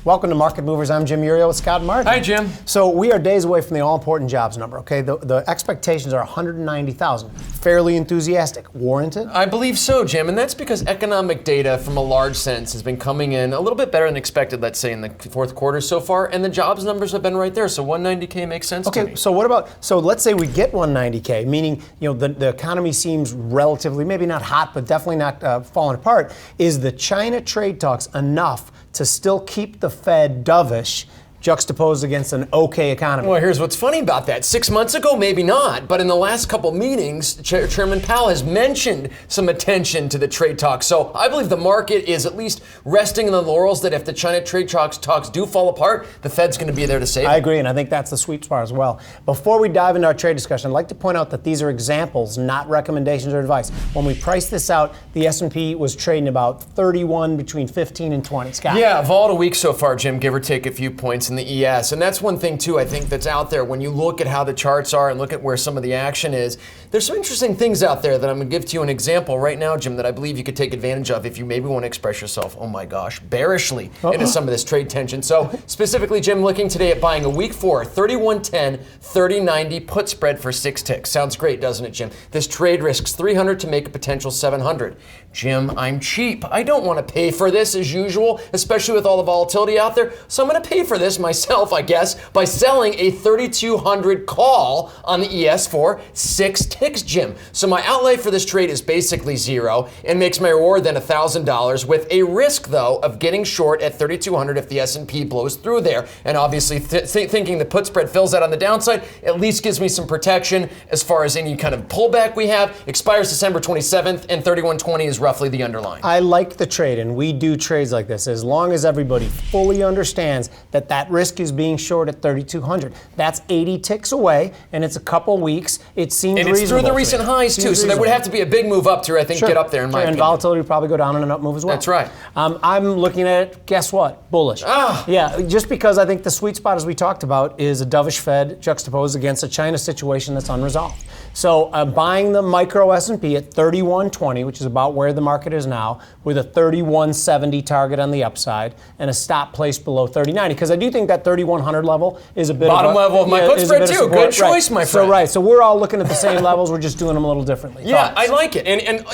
Welcome to Market Movers. I'm Jim Uriel with Scott Martin. Hi, Jim. So we are days away from the all-important jobs number, okay? The expectations are 190,000. Fairly enthusiastic. Warranted? I believe so, Jim, and that's because economic data from a large sense has been coming in a little bit better than expected, let's say, in the fourth quarter so far, and the jobs numbers have been right there, so 190K makes sense to me. Okay, so what about, so let's say we get 190K, meaning, the economy seems relatively, maybe not hot, but definitely not falling apart. Is the China trade talks enough to still keep the Fed dovish, juxtaposed against an okay economy? Well, here's what's funny about that. 6 months ago, maybe not, but in the last couple meetings, Chairman Powell has mentioned some attention to the trade talks. So I believe the market is at least resting in the laurels that if the China trade talks do fall apart, the Fed's going to be there to save it. I agree, and I think that's the sweet spot as well. Before we dive into our trade discussion, I'd like to point out that these are examples, not recommendations or advice. When we priced this out, the S&P was trading about 31 between 15 and 20. Scott? Yeah, volatile week so far, Jim, give or take a few points in the ES. And that's one thing, too, I think that's out there. When you look at how the charts are and look at where some of the action is, there's some interesting things out there that I'm going to give to you an example right now, Jim, that I believe you could take advantage of if you maybe want to express yourself, oh my gosh, bearishly into some of this trade tension. So specifically, Jim, looking today at buying a week 4, 3110, 3090 put spread for 6 ticks. Sounds great, doesn't it, Jim? This trade risks 300 to make a potential 700. Jim, I'm cheap. I don't want to pay for this as usual, especially with all the volatility out there. So I'm going to pay for this myself, I guess, by selling a 3200 call on the ES for 6 ticks, Jim. So my outlay for this trade is basically zero and makes my reward then $1,000 with a risk, though, of getting short at 3200 if the S&P blows through there. And obviously thinking the put spread fills that on the downside at least gives me some protection as far as any kind of pullback we have. Expires December 27th and 3120 is roughly the underlying. I like the trade, and we do trades like this as long as everybody fully understands that that risk is being short at 3,200. That's 80 ticks away, and it's a couple weeks. It seems reasonable. And it's through the recent highs, too, so there would have to be a big move up to, I think, get up there in my opinion. And volatility would probably go down and an up move as well. That's right. I'm looking at it, guess what? Bullish. Yeah, just because I think the sweet spot, as we talked about, is a dovish Fed juxtaposed against a China situation that's unresolved. So buying the micro S&P at 3120, which is about where the market is now, with a 3170 target on the upside and a stop place below 3090, because I do think that 3100 level is a bit bottom of a, level of my put spread too. Good choice, my friend. So we're all looking at the same levels. We're just doing them a little differently. Yeah, I like it. And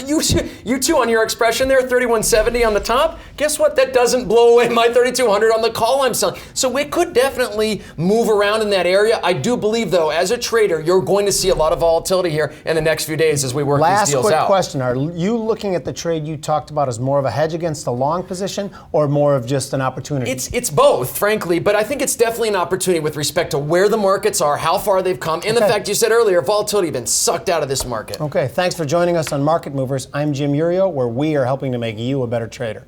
you too on your expression there, 3170 on the top. Guess what? That doesn't blow away my 3200 on the call I'm selling. So it could definitely move around in that area. I do believe, though, as a trader, you're going to see a lot of volatility here in the next few days as we work these deals out. Last quick question. Are you looking at the trade you talked about as more of a hedge against the long position or more of just an opportunity? It's both, frankly, but I think it's definitely an opportunity with respect to where the markets are, how far they've come, and the fact you said earlier, volatility has been sucked out of this market. Okay, thanks for joining us on Market Movers. I'm Jim Uriel, where we are helping to make you a better trader.